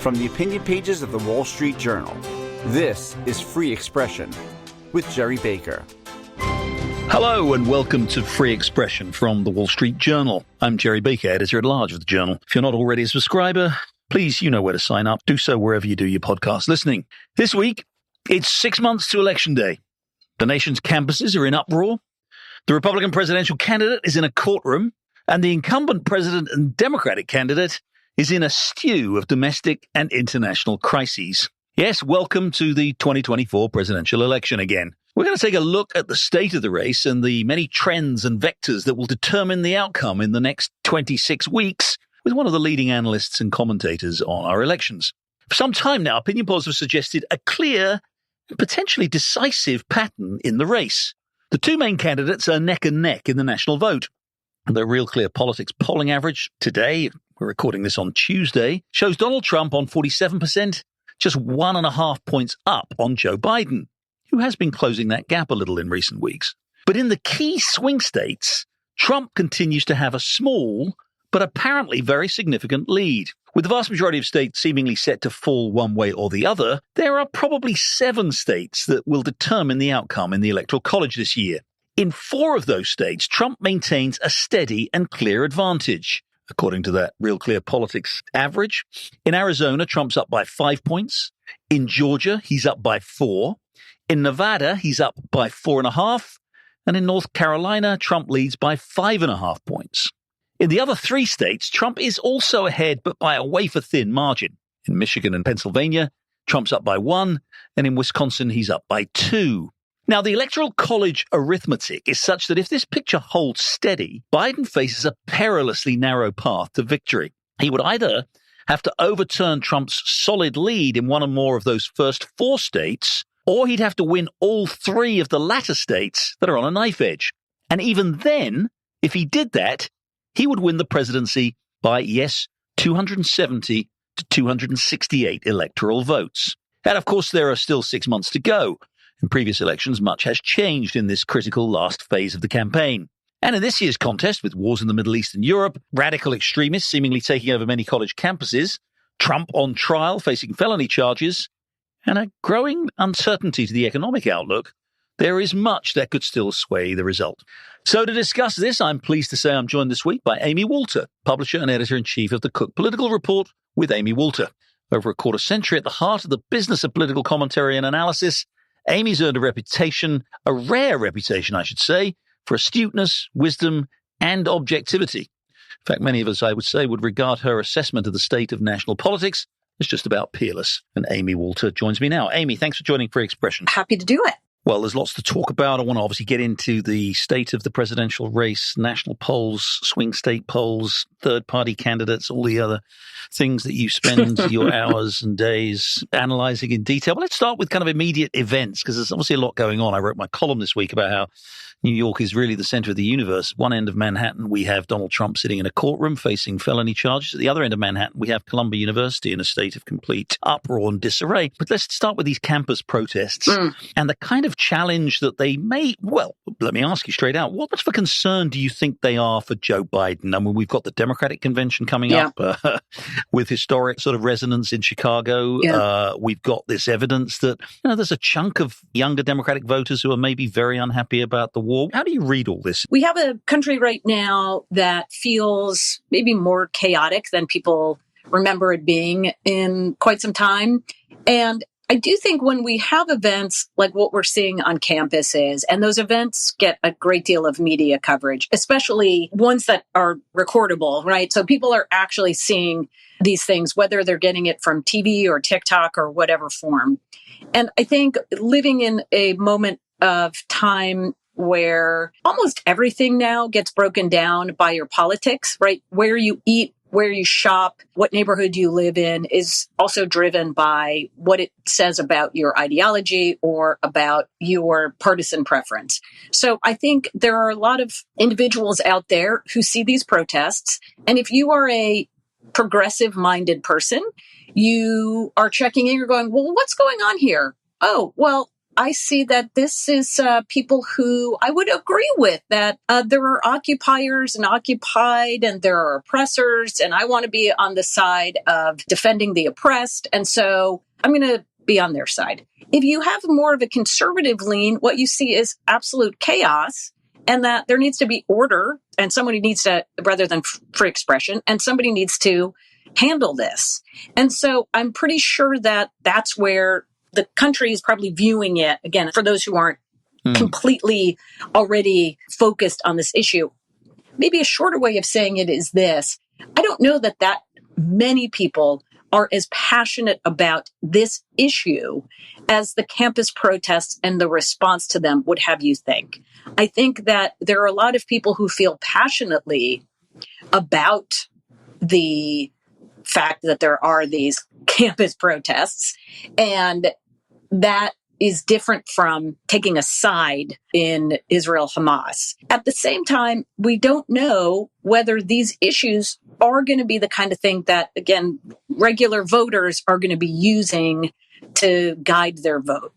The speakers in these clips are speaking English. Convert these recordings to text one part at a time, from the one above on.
From the opinion pages of the Wall Street Journal, this is Free Expression with Gerry Baker. Hello and welcome to Free Expression from the Wall Street Journal. I'm Gerry Baker, editor-at-large of the Journal. If you're not already a subscriber, please, you know where to sign up. Do so wherever you do your podcast listening. This week, it's 6 months to Election Day. The nation's campuses are in uproar. The Republican presidential candidate is in a courtroom, and the incumbent president and Democratic candidate is in a stew of domestic and international crises. Yes, welcome to the 2024 presidential election again. We're going to take a look at the state of the race and the many trends and vectors that will determine the outcome in the next 26 weeks with one of the leading analysts and commentators on our elections. For some time now, opinion polls have suggested a clear and potentially decisive pattern in the race. The two main candidates are neck and neck in the national vote. The Real Clear Politics polling average today, we're recording this on Tuesday, shows Donald Trump on 47%, just 1.5 points up on Joe Biden, who has been closing that gap a little in recent weeks. But in the key swing states, Trump continues to have a small but apparently very significant lead. With the vast majority of states seemingly set to fall one way or the other, there are probably 7 states that will determine the outcome in the Electoral College this year. In 4 of those states, Trump maintains a steady and clear advantage, according to that Real Clear Politics average. In Arizona, Trump's up by 5 points. In Georgia, he's up by 4. In Nevada, he's up by 4.5. And in North Carolina, Trump leads by 5.5 points. In the other 3 states, Trump is also ahead, but by a wafer-thin margin. In Michigan and Pennsylvania, Trump's up by 1. And in Wisconsin, he's up by 2. Now, the Electoral College arithmetic is such that if this picture holds steady, Biden faces a perilously narrow path to victory. He would either have to overturn Trump's solid lead in one or more of those first 4 states, or he'd have to win all 3 of the latter states that are on a knife edge. And even then, if he did that, he would win the presidency by, yes, 270 to 268 electoral votes. And of course, there are still 6 months to go. In previous elections, much has changed in this critical last phase of the campaign. And in this year's contest, with wars in the Middle East and Europe, radical extremists seemingly taking over many college campuses, Trump on trial facing felony charges, and a growing uncertainty to the economic outlook, there is much that could still sway the result. So to discuss this, I'm pleased to say I'm joined this week by Amy Walter, publisher and editor-in-chief of the Cook Political Report with Amy Walter. Over a quarter century at the heart of the business of political commentary and analysis, Amy's earned a reputation, a rare reputation, I should say, for astuteness, wisdom, and objectivity. In fact, many of us, I would say, would regard her assessment of the state of national politics as just about peerless. And Amy Walter joins me now. Amy, thanks for joining Free Expression. Happy to do it. Well, there's lots to talk about. I want to obviously get into the state of the presidential race, national polls, swing state polls, third-party candidates, all the other things that you spend your hours and days analyzing in detail. But let's start with kind of immediate events, because there's obviously a lot going on. I wrote my column this week about how New York is really the center of the universe. One end of Manhattan, we have Donald Trump sitting in a courtroom facing felony charges. At the other end of Manhattan, we have Columbia University in a state of complete uproar and disarray. But let's start with these campus protests and the kind of challenge that they may, well, let me ask you straight out, what much of a concern do you think they are for Joe Biden? I mean, we've got the Democratic convention coming up with historic sort of resonance in Chicago. We've got this evidence that, there's a chunk of younger Democratic voters who are maybe very unhappy about the war. How do you read all this? We have a country right now that feels maybe more chaotic than people remember it being in quite some time. And I do think when we have events like what we're seeing on campuses, and those events get a great deal of media coverage, especially ones that are recordable, right? So people are actually seeing these things, whether they're getting it from TV or TikTok or whatever form. And I think living in a moment of time where almost everything now gets broken down by your politics, right? Where you eat, where you shop, what neighborhood you live in is also driven by what it says about your ideology or about your partisan preference. So I think there are a lot of individuals out there who see these protests. And if you are a progressive-minded person, you are checking in, you're going, well, what's going on here? Oh, well, I see that this is people who I would agree with, that there are occupiers and occupied, and there are oppressors, and I want to be on the side of defending the oppressed. And so I'm going to be on their side. If you have more of a conservative lean, what you see is absolute chaos, and that there needs to be order, and somebody needs to, rather than free expression, and somebody needs to handle this. And so I'm pretty sure that that's where the country is probably viewing it, again, for those who aren't completely already focused on this issue. Maybe a shorter way of saying it is this. I don't know that many people are as passionate about this issue as the campus protests and the response to them would have you think. I think that there are a lot of people who feel passionately about the fact that there are these campus protests, and that is different from taking a side in Israel-Hamas. At the same time, we don't know whether these issues are going to be the kind of thing that, again, regular voters are going to be using to guide their vote.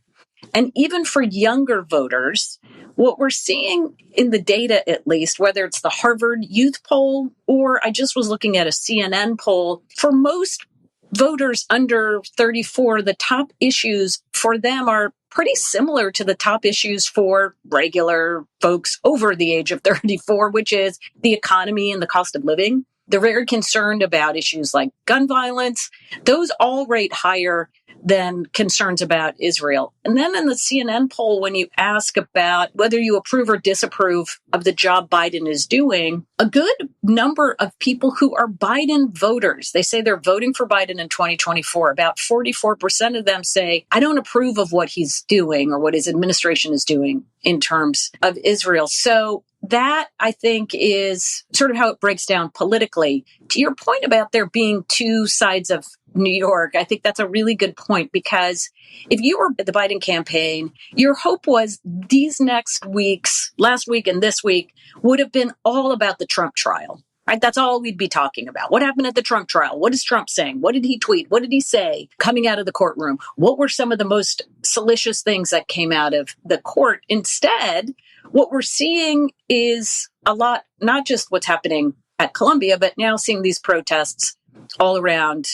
And even for younger voters, what we're seeing in the data, at least, whether it's the Harvard Youth Poll or I just was looking at a CNN poll, for most voters under 34, the top issues for them are pretty similar to the top issues for regular folks over the age of 34, which is the economy and the cost of living. They're very concerned about issues like gun violence. Those all rate higher than concerns about Israel. And then in the CNN poll, when you ask about whether you approve or disapprove of the job Biden is doing, a good number of people who are Biden voters, they say they're voting for Biden in 2024. About 44% of them say, I don't approve of what he's doing or what his administration is doing in terms of Israel. So that, I think, is sort of how it breaks down politically. To your point about there being two sides of New York, I think that's a really good point, because if you were at the Biden campaign, your hope was these next weeks, last week and this week, would have been all about the Trump trial, right? That's all we'd be talking about. What happened at the Trump trial? What is Trump saying? What did he tweet? What did he say coming out of the courtroom? What were some of the most salacious things that came out of the court? Instead, what we're seeing is a lot, not just what's happening at Columbia, but now seeing these protests all around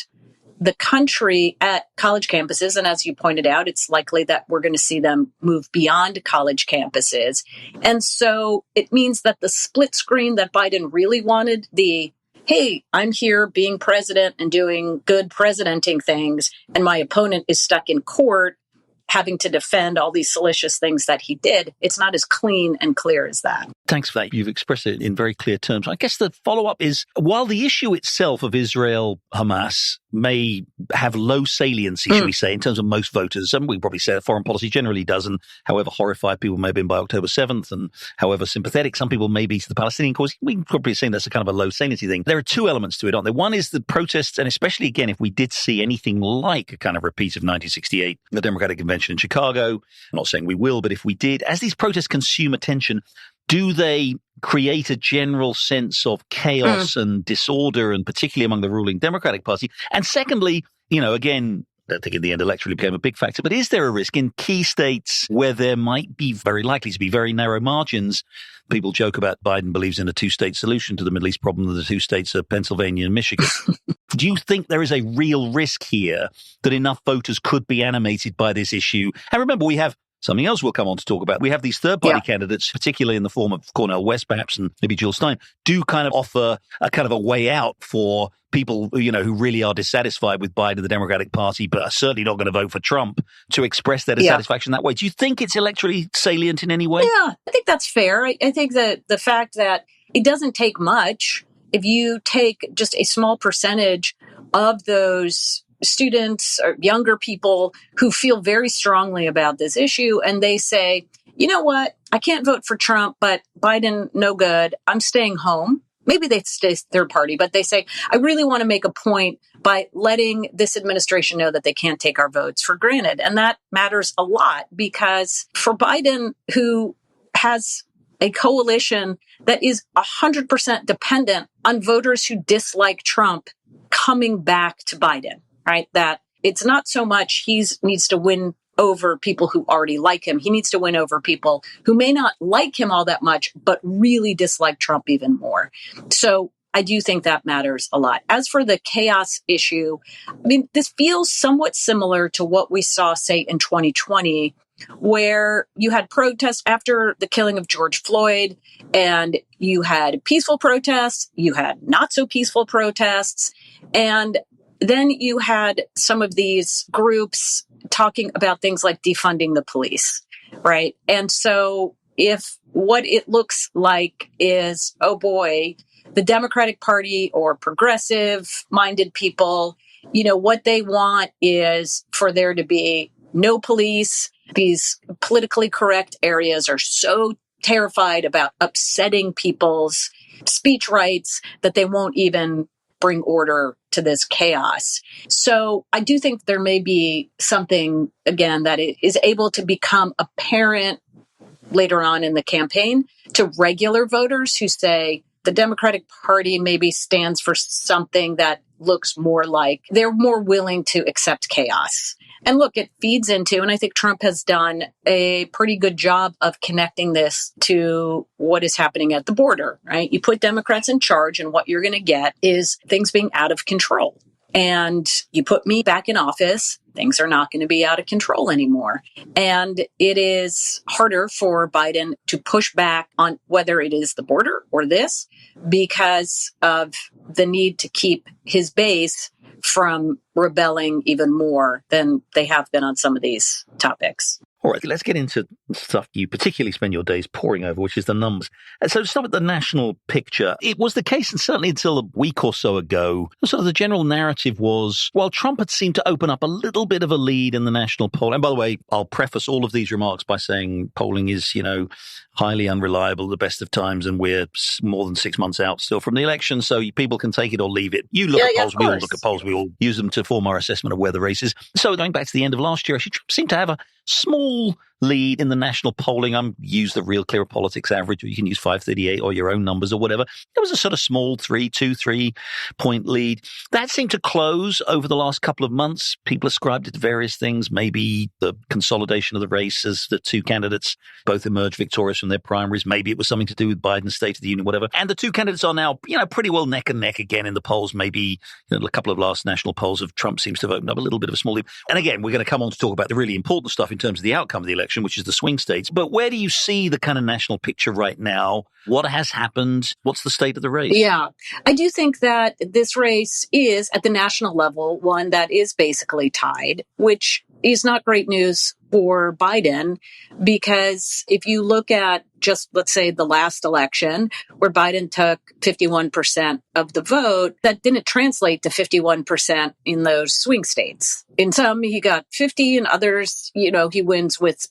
the country at college campuses. And as you pointed out, it's likely that we're going to see them move beyond college campuses. And so it means that the split screen that Biden really wanted, hey, I'm here being president and doing good presidenting things, and my opponent is stuck in court having to defend all these salacious things that he did, it's not as clean and clear as that. Thanks for that. You've expressed it in very clear terms. I guess the follow-up is, while the issue itself of Israel-Hamas may have low saliency, should we say, in terms of most voters, and we probably say that foreign policy generally does, and however horrified people may have been by October 7th, and however sympathetic some people may be to the Palestinian cause, we can probably say that's a kind of a low saliency thing. There are two elements to it, aren't there? One is the protests, and especially, again, if we did see anything like a kind of repeat of 1968, the Democratic Convention in Chicago, I'm not saying we will, but if we did, as these protests consume attention, do they create a general sense of chaos and disorder, and particularly among the ruling Democratic Party? And secondly, again, I think in the end electorally became a big factor, but is there a risk in key states where there might be very likely to be very narrow margins? People joke about Biden believes in a two-state solution to the Middle East problem, and the two states are Pennsylvania and Michigan. Do you think there is a real risk here that enough voters could be animated by this issue? And remember, we have something else we'll come on to talk about. We have these third-party candidates, particularly in the form of Cornel West, perhaps, and maybe Jill Stein, do kind of offer a kind of a way out for people, who really are dissatisfied with Biden, the Democratic Party, but are certainly not going to vote for Trump, to express their dissatisfaction that way. Do you think it's electorally salient in any way? Yeah, I think that's fair. I think that the fact that it doesn't take much, if you take just a small percentage of those students or younger people who feel very strongly about this issue, and they say, you know what, I can't vote for Trump, but Biden, no good, I'm staying home. Maybe they stay third party, but they say, I really want to make a point by letting this administration know that they can't take our votes for granted. And that matters a lot, because for Biden, who has a coalition that is 100% dependent on voters who dislike Trump coming back to Biden, right? That it's not so much he needs to win over people who already like him. He needs to win over people who may not like him all that much, but really dislike Trump even more. So I do think that matters a lot. As for the chaos issue, I mean, this feels somewhat similar to what we saw, say, in 2020, where you had protests after the killing of George Floyd, and you had peaceful protests, you had not so peaceful protests, and then you had some of these groups talking about things like defunding the police, right? And so if what it looks like is, oh boy, the Democratic Party or progressive-minded people, what they want is for there to be no police. These politically correct areas are so terrified about upsetting people's speech rights that they won't even bring order to this chaos. So I do think there may be something, again, that is able to become apparent later on in the campaign to regular voters who say the Democratic Party maybe stands for something that looks more like they're more willing to accept chaos. And look, it feeds into, and I think Trump has done a pretty good job of connecting this to what is happening at the border, right? You put Democrats in charge, and what you're going to get is things being out of control. And you put me back in office, things are not going to be out of control anymore. And it is harder for Biden to push back on whether it is the border or this because of the need to keep his base from rebelling even more than they have been on some of these topics. All right, let's get into stuff you particularly spend your days poring over, which is the numbers. And so to start with the national picture, it was the case, and certainly until a week or so ago, sort of the general narrative was, while Trump had seemed to open up a little bit of a lead in the national poll, and by the way, I'll preface all of these remarks by saying polling is, highly unreliable at the best of times, and we're more than 6 months out still from the election, so people can take it or leave it. You look at polls, we all look at polls, we all use them to form our assessment of where the race is. So going back to the end of last year, actually, Trump seemed to have a small lead in the national polling. I'm use the Real Clear Politics average, or you can use 538 or your own numbers or whatever. There was a sort of small 3 point lead. That seemed to close over the last couple of months. People ascribed it to various things, maybe the consolidation of the race as the two candidates both emerged victorious from their primaries. Maybe it was something to do with Biden's State of the Union, whatever. And the two candidates are now, pretty well neck and neck again in the polls. Maybe a couple of last national polls of Trump seems to have opened up a little bit of a small lead. And again, we're going to come on to talk about the really important stuff in terms of the outcome of the election, which is the swing states. But where do you see the kind of national picture right now? What has happened? What's the state of the race? Yeah, I do think that this race is, at the national level, one that is basically tied, which is not great news for Biden, because if you look at just, let's say, the last election, where Biden took 51% of the vote, that didn't translate to 51% in those swing states. In some, he got 50, and others, he wins with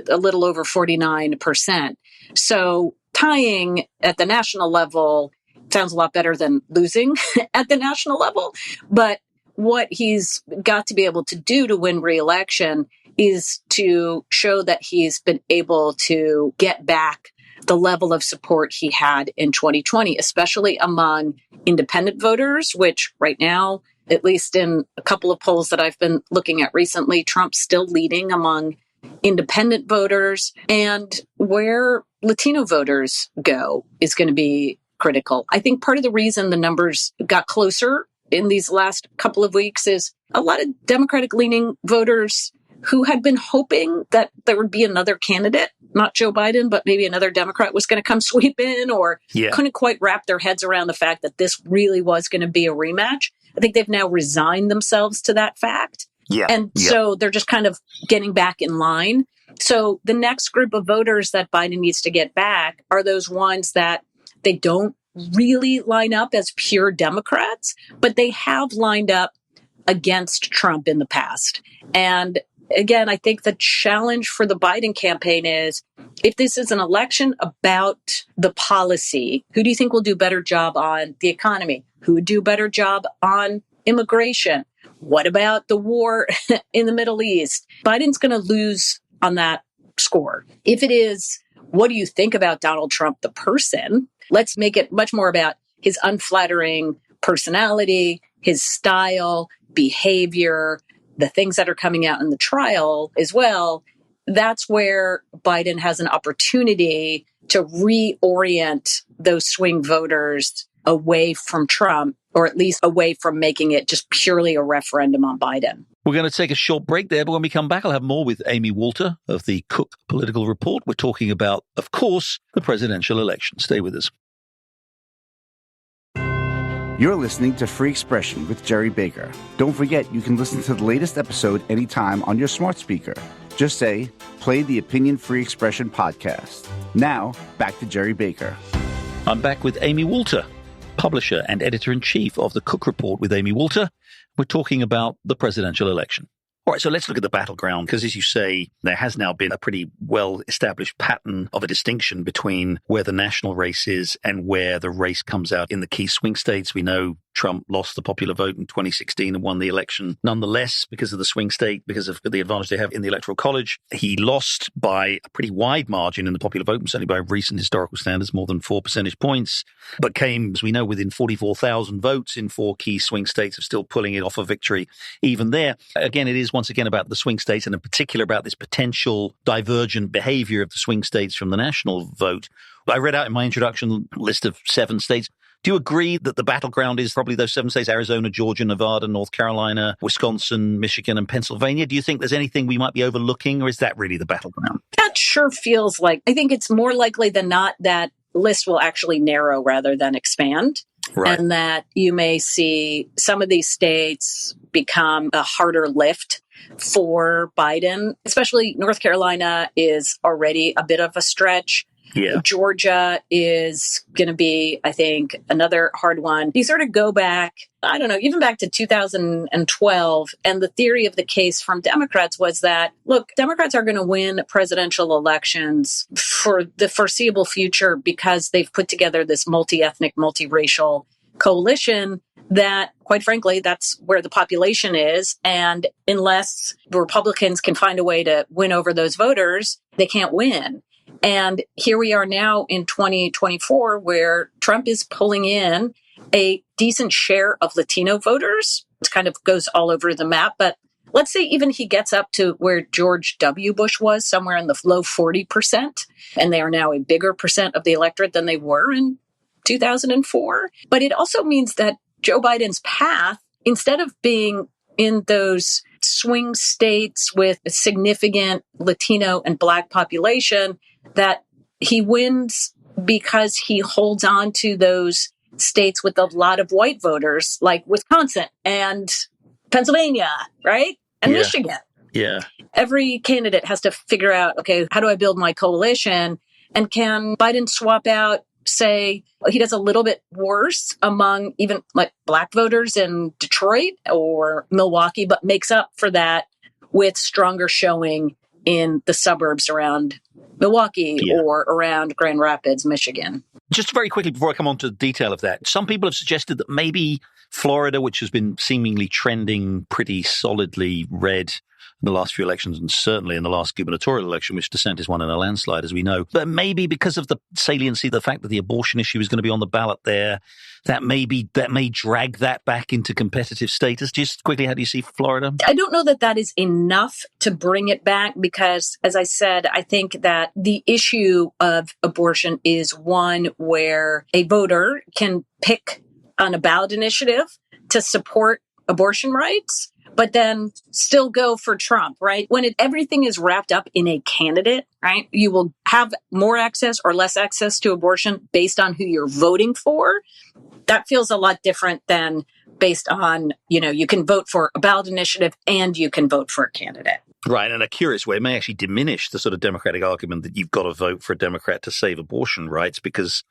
a little over 49%. So tying at the national level sounds a lot better than losing at the national level. But what he's got to be able to do to win re-election is to show that he's been able to get back the level of support he had in 2020, especially among independent voters, which right now, at least in a couple of polls that I've been looking at recently, Trump's still leading among independent voters. And where Latino voters go is going to be critical. I think part of the reason the numbers got closer in these last couple of weeks is a lot of Democratic-leaning voters who had been hoping that there would be another candidate, not Joe Biden, but maybe another Democrat was going to come sweep in, or couldn't quite wrap their heads around the fact that this really was going to be a rematch. I think they've now resigned themselves to that fact. So they're just kind of getting back in line. So the next group of voters that Biden needs to get back are those ones that they don't really line up as pure Democrats, but they have lined up against Trump in the past. And again, I think the challenge for the Biden campaign is, if this is an election about the policy, who do you think will do a better job on the economy? Who would do a better job on immigration? What about the war in the Middle East? Biden's going to lose on that score. If it is, what do you think about Donald Trump, the person? Let's make it much more about his unflattering personality, his style, behavior, the things that are coming out in the trial as well, that's where Biden has an opportunity to reorient those swing voters away from Trump, or at least away from making it just purely a referendum on Biden. We're going to take a short break there, but when we come back, I'll have more with Amy Walter of the Cook Political Report. We're talking about, of course, the presidential election. Stay with us. You're listening to Free Expression with Gerry Baker. Don't forget, you can listen to the latest episode anytime on your smart speaker. Just say, play the Opinion Free Expression podcast. Now, back to Gerry Baker. I'm back with Amy Walter, publisher and editor-in-chief of the Cook Report with Amy Walter. We're talking about the presidential election. All right, so let's look at the battleground, because as you say, there has now been a pretty well-established pattern of a distinction between where the national race is and where the race comes out in the key swing states. We know Trump lost the popular vote in 2016 and won the election nonetheless because of the swing state, because of the advantage they have in the Electoral College. He lost by a pretty wide margin in the popular vote, certainly by recent historical standards, more than 4 percentage points, but came, as we know, within 44,000 votes in 4 key swing states of still pulling it off a victory even there. Again, it is once again about the swing states, and in particular about this potential divergent behavior of the swing states from the national vote. I read out in my introduction list of 7 states. Do you agree that the battleground is probably those 7 states, Arizona, Georgia, Nevada, North Carolina, Wisconsin, Michigan, and Pennsylvania? Do you think there's anything we might be overlooking, or is that really the battleground? That sure feels like, I think it's more likely than not that list will actually narrow rather than expand. Right. And that you may see some of these states become a harder lift for Biden, especially North Carolina is already a bit of a stretch. Yeah. Georgia is going to be, I think, another hard one. You sort of go back, I don't know, even back to 2012. And the theory of the case from Democrats was that, look, Democrats are going to win presidential elections for the foreseeable future because they've put together this multi-ethnic, multiracial coalition that, quite frankly, that's where the population is. And unless the Republicans can find a way to win over those voters, they can't win. And here we are now in 2024, where Trump is pulling in a decent share of Latino voters. It kind of goes all over the map. But let's say even he gets up to where George W. Bush was, somewhere in the low 40%. And they are now a bigger percent of the electorate than they were in 2004. But it also means that Joe Biden's path, instead of being in those swing states with a significant Latino and Black population, that he wins because he holds on to those states with a lot of white voters, like Wisconsin and Pennsylvania, right? And Michigan. Yeah. Every candidate has to figure out, okay, how do I build my coalition? And can Biden swap out, say, he does a little bit worse among even like Black voters in Detroit or Milwaukee, but makes up for that with stronger showing in the suburbs around Milwaukee or around Grand Rapids, Michigan. Just very quickly before I come on to the detail of that, some people have suggested that maybe Florida, which has been seemingly trending pretty solidly red in the last few elections, and certainly in the last gubernatorial election, which DeSantis won in a landslide, as we know. But maybe because of the saliency, the fact that the abortion issue is going to be on the ballot there, that may drag that back into competitive status. Just quickly, how do you see Florida? I don't know that that is enough to bring it back because, as I said, I think that the issue of abortion is one where a voter can pick on a ballot initiative to support abortion rights, but then still go for Trump, right? When everything is wrapped up in a candidate, right? You will have more access or less access to abortion based on who you're voting for. That feels a lot different than based on, you can vote for a ballot initiative and you can vote for a candidate. Right. In a curious way, it may actually diminish the sort of Democratic argument that you've got to vote for a Democrat to save abortion rights, because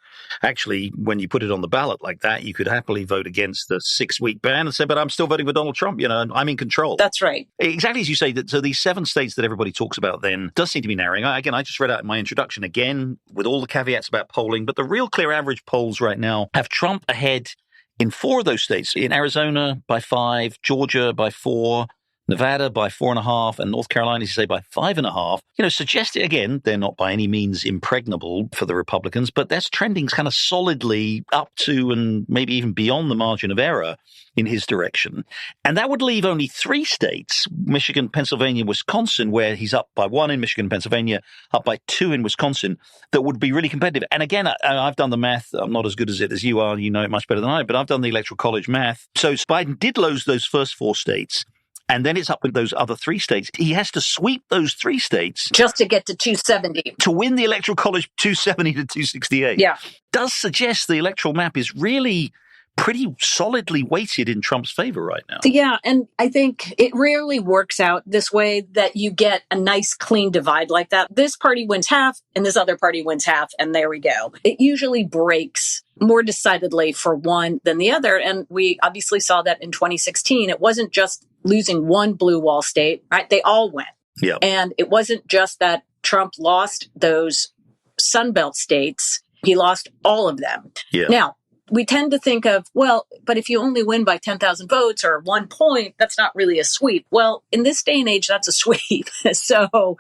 actually, when you put it on the ballot like that, you could happily vote against the 6-week ban and say, but I'm still voting for Donald Trump, and I'm in control. That's right. Exactly as you say. So these 7 states that everybody talks about then does seem to be narrowing. Again, I just read out in my introduction again with all the caveats about polling, but the real clear average polls right now have Trump ahead in 4 of those states, in Arizona by 5, Georgia by 4, Nevada by 4.5%, and North Carolina, you say, by 5.5%. Suggesting, again, they're not by any means impregnable for the Republicans, but that's trending kind of solidly up to and maybe even beyond the margin of error in his direction. And that would leave only 3 states, Michigan, Pennsylvania, Wisconsin, where he's up by 1 in Michigan, Pennsylvania, up by 2 in Wisconsin, that would be really competitive. And again, I've done the math. I'm not as good at it as you are. You know it much better than I, but I've done the Electoral College math. So Biden did lose those first 4 states. And then it's up with those other 3 states. He has to sweep those 3 states just to get to 270. To win the Electoral College 270 to 268. Yeah. Does suggest the electoral map is really pretty solidly weighted in Trump's favor right now. Yeah, and I think it rarely works out this way, that you get a nice clean divide like that. This party wins half and this other party wins half, and there we go. It usually breaks more decidedly for one than the other. And we obviously saw that in 2016. It wasn't just losing one blue wall state, right? They all went. Yeah. And it wasn't just that Trump lost those Sunbelt states. He lost all of them. Yeah. Now, we tend to think of, well, but if you only win by 10,000 votes or 1 point, that's not really a sweep. Well, in this day and age, that's a sweep. So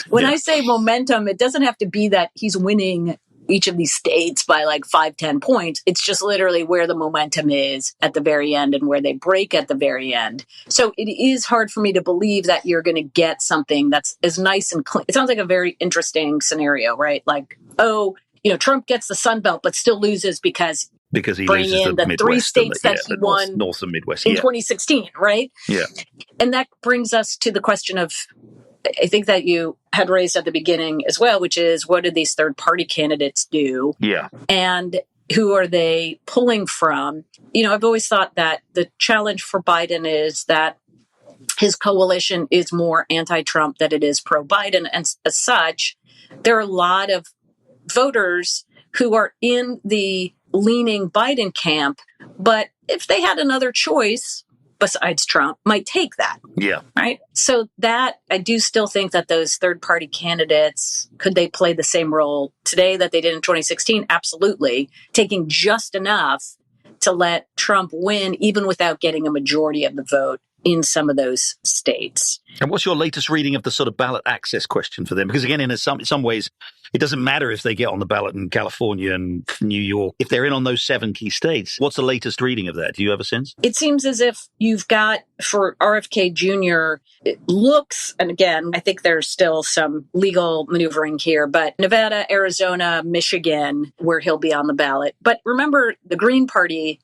when I say momentum, it doesn't have to be that he's winning each of these states by like 5-10 points. It's just literally where the momentum is at the very end and where they break at the very end. So it is hard for me to believe that you're going to get something that's as nice and clean. It sounds like a very interesting scenario, right? Like, Trump gets the Sun Belt, but still loses because he bring loses in the Midwest 3 states that he won North and Midwest in 2016, right? Yeah. And that brings us to the question of, I think that you had raised at the beginning as well, which is, what did these third-party candidates do? Yeah. And who are they pulling from? I've always thought that the challenge for Biden is that his coalition is more anti-Trump than it is pro-Biden. And as such, there are a lot of voters who are in the leaning Biden camp, but if they had another choice besides Trump, might take that. Yeah. Right. So that I do still think that those third party candidates, could they play the same role today that they did in 2016? Absolutely. Taking just enough to let Trump win, even without getting a majority of the vote in some of those states. And what's your latest reading of the sort of ballot access question for them? Because again, in some ways, it doesn't matter if they get on the ballot in California and New York. If they're in on those 7 key states, what's the latest reading of that? Do you have a sense? It seems as if you've got, for RFK Jr., it looks, and again, I think there's still some legal maneuvering here, but Nevada, Arizona, Michigan, where he'll be on the ballot. But remember, the Green Party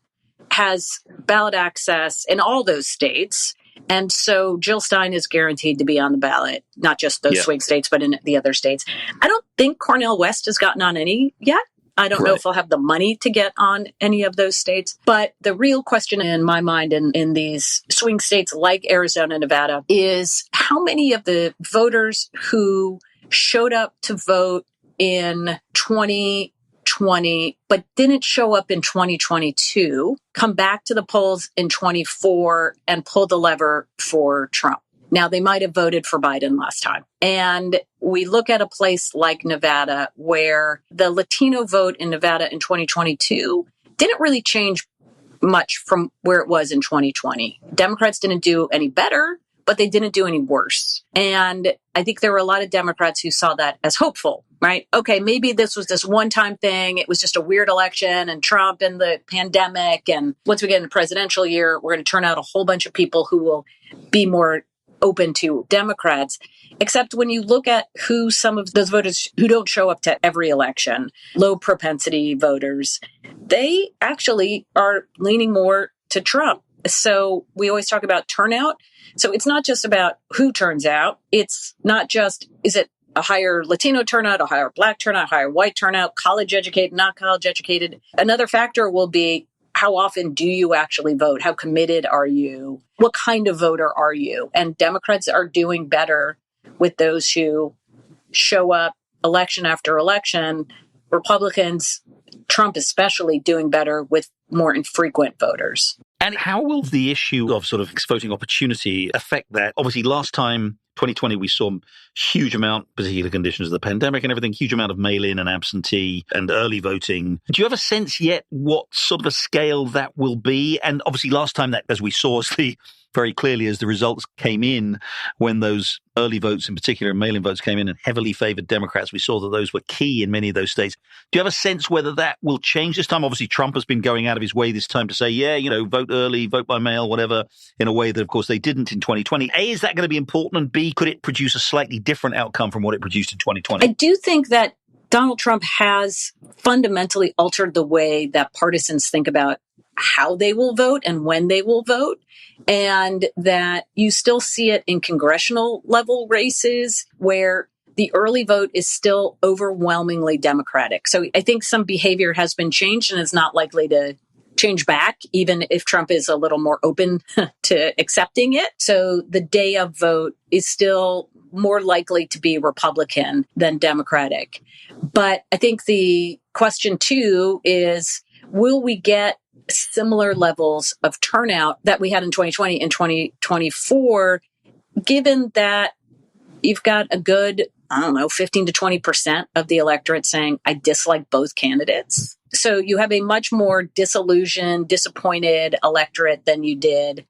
has ballot access in all those states. And so Jill Stein is guaranteed to be on the ballot, not just those swing states, but in the other states. I don't think Cornel West has gotten on any yet. I don't know if he'll have the money to get on any of those states. But the real question in my mind in these swing states like Arizona and Nevada is, how many of the voters who showed up to vote in 2020 but didn't show up in 2022 come back to the polls in 24 and pull the lever for Trump? Now, they might have voted for Biden last time. And we look at a place like Nevada, where the Latino vote in Nevada in 2022 didn't really change much from where it was in 2020. Democrats didn't do any better, but they didn't do any worse. And I think there were a lot of Democrats who saw that as hopeful, right? Okay, maybe this was this one-time thing. It was just a weird election and Trump and the pandemic. And once we get in the presidential year, we're going to turn out a whole bunch of people who will be more open to Democrats. Except when you look at who some of those voters who don't show up to every election, low propensity voters, they actually are leaning more to Trump. So we always talk about turnout. So it's not just about who turns out. It's not just, is it a higher Latino turnout, a higher Black turnout, a higher white turnout, college educated, not college educated. Another factor will be, how often do you actually vote? How committed are you? What kind of voter are you? And Democrats are doing better with those who show up election after election. Republicans, Trump especially, doing better with more infrequent voters. And how will the issue of sort of voting opportunity affect that? Obviously, last time 2020, we saw a huge amount, particular conditions of the pandemic and everything, huge amount of mail-in and absentee and early voting. Do you have a sense yet what sort of a scale that will be? And obviously last time that, as we saw, very clearly as the results came in, when those early votes in particular and mail-in votes came in and heavily favored Democrats, we saw that those were key in many of those states. Do you have a sense whether that will change this time? Obviously, Trump has been going out of his way this time to say, vote early, vote by mail, whatever, in a way that, of course, they didn't in 2020. A, is that going to be important? And B, could it produce a slightly different outcome from what it produced in 2020? I do think that Donald Trump has fundamentally altered the way that partisans think about how they will vote and when they will vote, and that you still see it in congressional level races where the early vote is still overwhelmingly Democratic. So I think some behavior has been changed and is not likely to change back, even if Trump is a little more open to accepting it. So the day of vote is still more likely to be Republican than Democratic. But I think the question, too, is will we get similar levels of turnout that we had in 2020 and 2024, given that you've got a good, 15 to 20% of the electorate saying, I dislike both candidates. So you have a much more disillusioned, disappointed electorate than you did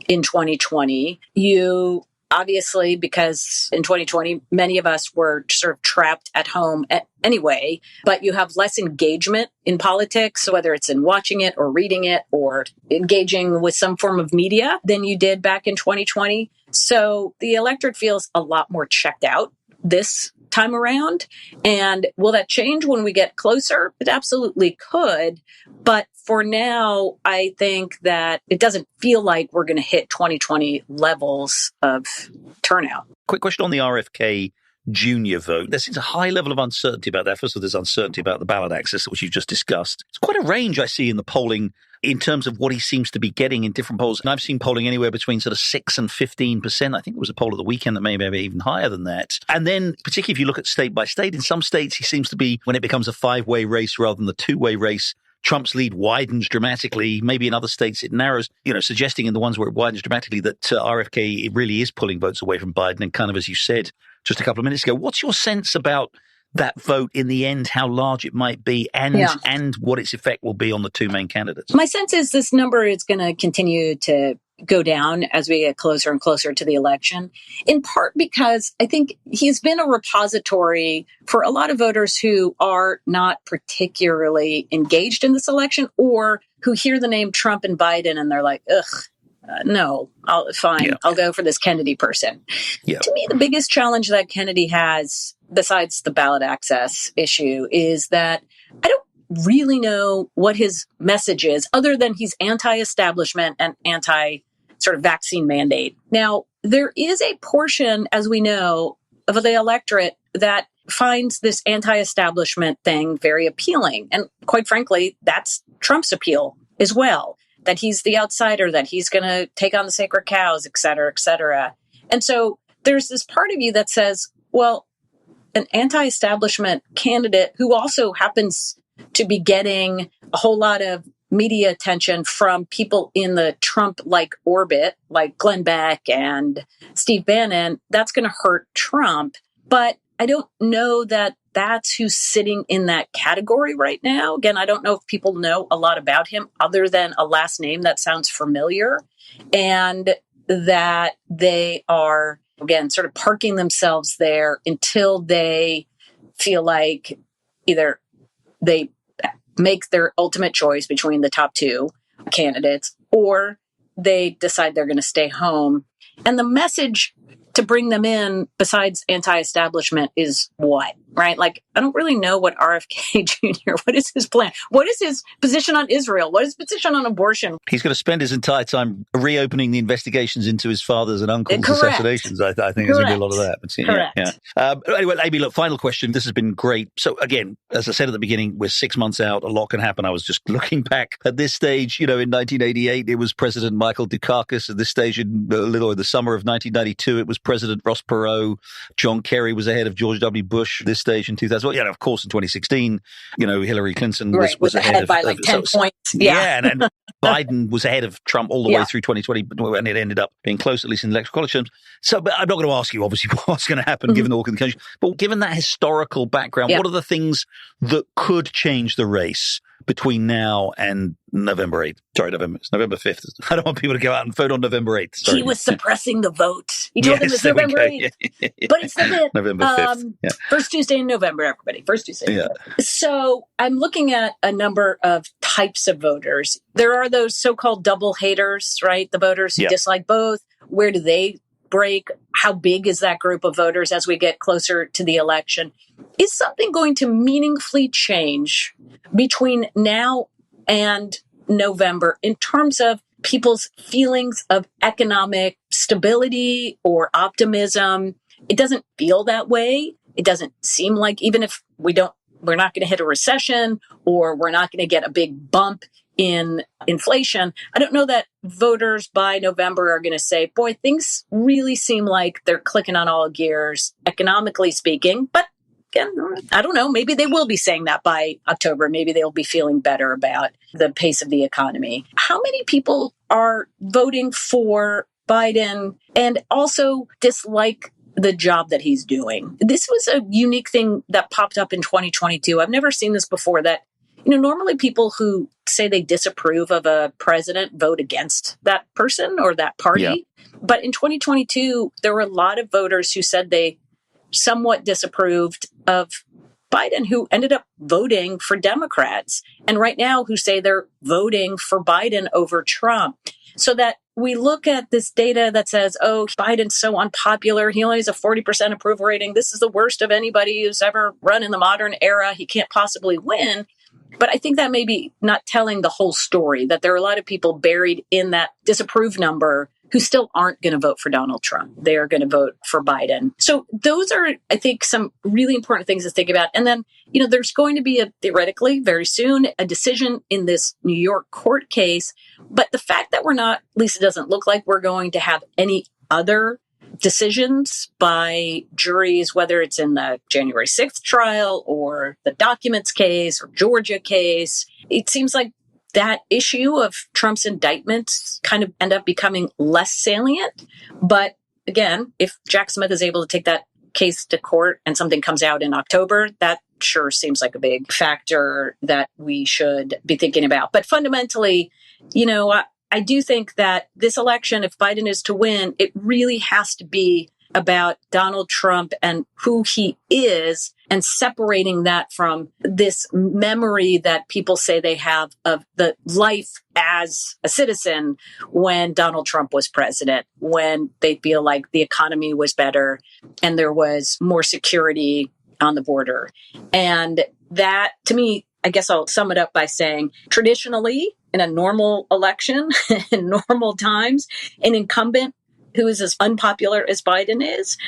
in 2020. You obviously, because in 2020, many of us were sort of trapped at home anyway, but you have less engagement in politics, whether it's in watching it or reading it or engaging with some form of media than you did back in 2020. So the electorate feels a lot more checked out this time around. And will that change when we get closer? It absolutely could. But for now, I think that it doesn't feel like we're going to hit 2020 levels of turnout. Quick question on the RFK Jr. vote. There seems a high level of uncertainty about that. First of all, there's uncertainty about the ballot access, which you've just discussed. It's quite a range I see in the polling in terms of what he seems to be getting in different polls. And I've seen polling anywhere between sort of 6 and 15%. I think there was a poll at the weekend that may be even higher than that. And then particularly if you look at state by state, in some states he seems to be, when it becomes a 5-way race rather than the 2-way race, Trump's lead widens dramatically. Maybe in other states it narrows, suggesting in the ones where it widens dramatically that RFK it really is pulling votes away from Biden. And kind of, as you said just a couple of minutes ago, what's your sense about that vote in the end, how large it might be and what its effect will be on the two main candidates? My sense is this number is going to continue to go down as we get closer and closer to the election, in part because I think he's been a repository for a lot of voters who are not particularly engaged in this election or who hear the name Trump and Biden and they're like, no, I'll go for this Kennedy person. Yeah. To me, the biggest challenge that Kennedy has, besides the ballot access issue, is that I don't really know what his message is, other than he's anti-establishment and anti-sort of vaccine mandate. Now, there is a portion, as we know, of the electorate that finds this anti-establishment thing very appealing. And quite frankly, that's Trump's appeal as well, that he's the outsider, that he's going to take on the sacred cows, et cetera, et cetera. And so there's this part of you that says, well, an anti-establishment candidate who also happens to be getting a whole lot of media attention from people in the Trump-like orbit, like Glenn Beck and Steve Bannon, that's going to hurt Trump. But I don't know that that's who's sitting in that category right now. Again, I don't know if people know a lot about him other than a last name that sounds familiar, and that they are, again, sort of parking themselves there until they feel like either they make their ultimate choice between the top two candidates or they decide they're going to stay home. And the message to bring them in, besides anti-establishment, is what, right? Like, I don't really know what RFK Jr., what is his plan? What is his position on Israel? What is his position on abortion? He's going to spend his entire time reopening the investigations into his father's and uncle's assassinations. I think there's going to be a lot of that. But, Correct. Yeah. Anyway, Amy, look, final question. This has been great. So again, as I said at the beginning, we're 6 months out. A lot can happen. I was just looking back at this stage, in 1988, it was President Michael Dukakis. At this stage, in the summer of 1992, it was President Ross Perot. John Kerry was ahead of George W. Bush. This stage in 2000. Well, of course, in 2016, Hillary Clinton was ahead by like 10 points. Yeah. And Biden was ahead of Trump all the way through 2020, and it ended up being close, at least in electoral college terms. So, but I'm not going to ask you, obviously, what's going to happen given all the conditions. But given that historical background, what are the things that could change the race between now and November 8th? Sorry, it's November 5th. I don't want people to go out and vote on November 8th. Sorry. He was suppressing the vote. He told them it was November 8th. But it's the 5th. November 5th. First Tuesday in November, everybody. First Tuesday in November. So I'm looking at a number of types of voters. There are those so-called double haters, right? The voters who dislike both. Where do they break? How big is that group of voters as we get closer to the election? Is something going to meaningfully change between now and November in terms of people's feelings of economic stability or optimism? It doesn't feel that way. It doesn't seem like, even if we're not going to hit a recession or we're not going to get a big bump in inflation, I don't know that voters by November are going to say, boy, things really seem like they're clicking on all gears, economically speaking. But again, I don't know. Maybe they will be saying that by October. Maybe they'll be feeling better about the pace of the economy. How many people are voting for Biden and also dislike the job that he's doing? This was a unique thing that popped up in 2022. I've never seen this before, that normally people who say they disapprove of a president vote against that person or that party. Yeah. But in 2022, there were a lot of voters who said they somewhat disapproved of Biden, who ended up voting for Democrats, and right now who say they're voting for Biden over Trump. So that we look at this data that says, oh, Biden's so unpopular. He only has a 40% approval rating. This is the worst of anybody who's ever run in the modern era. He can't possibly win. But I think that may be not telling the whole story, that there are a lot of people buried in that disapprove number who still aren't going to vote for Donald Trump. They are going to vote for Biden. So those are, I think, some really important things to think about. And then, there's going to be theoretically very soon, a decision in this New York court case. But the fact that we're not, at least it doesn't look like we're going to have any other decisions by juries, whether it's in the January 6th trial or the documents case or Georgia case, it seems like that issue of Trump's indictments kind of end up becoming less salient. But again, if Jack Smith is able to take that case to court and something comes out in October, that sure seems like a big factor that we should be thinking about. But fundamentally, I do think that this election, if Biden is to win, it really has to be about Donald Trump and who he is, and separating that from this memory that people say they have of the life as a citizen when Donald Trump was president, when they feel like the economy was better and there was more security on the border. And that, to me, I guess I'll sum it up by saying, traditionally, in a normal election, in normal times, an incumbent who is as unpopular as Biden is,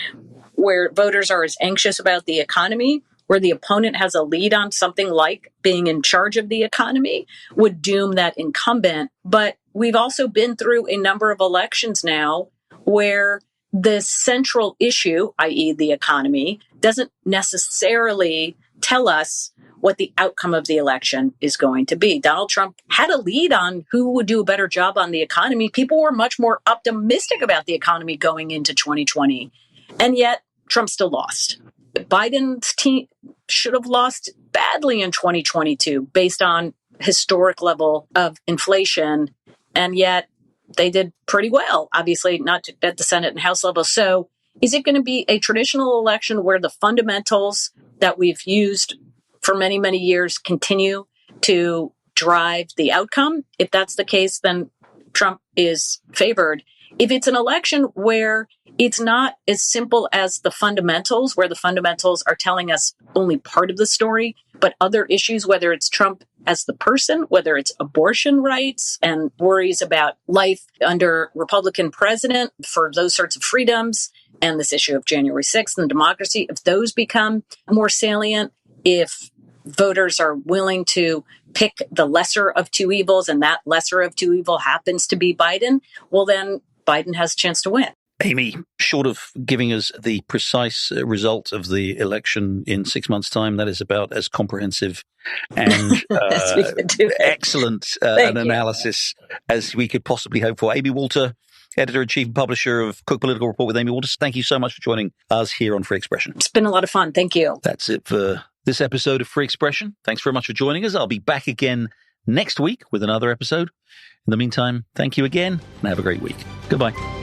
where voters are as anxious about the economy, where the opponent has a lead on something like being in charge of the economy, would doom that incumbent. But we've also been through a number of elections now where the central issue, i.e. the economy, doesn't necessarily tell us what the outcome of the election is going to be. Donald Trump had a lead on who would do a better job on the economy. People were much more optimistic about the economy going into 2020. And yet Trump still lost. Biden's team should have lost badly in 2022 based on historic level of inflation. And yet they did pretty well, obviously not at the Senate and House level. So is it going to be a traditional election where the fundamentals that we've used for many, many years continue to drive the outcome? If that's the case, then Trump is favored. If it's an election where it's not as simple as the fundamentals, where the fundamentals are telling us only part of the story, but other issues, whether it's Trump as the person, whether it's abortion rights and worries about life under Republican president for those sorts of freedoms, and this issue of January 6th and democracy, if those become more salient, if voters are willing to pick the lesser of two evils and that lesser of two evil happens to be Biden, well, then Biden has a chance to win. Amy, short of giving us the precise result of the election in 6 months' time, that is about as comprehensive and excellent an analysis as we could possibly hope for. Amy Walter, editor-in-chief and publisher of Cook Political Report with Amy Walters, thank you so much for joining us here on Free Expression. It's been a lot of fun. Thank you. That's it for this episode of Free Expression. Thanks very much for joining us. I'll be back again next week with another episode. In the meantime, thank you again and have a great week. Goodbye.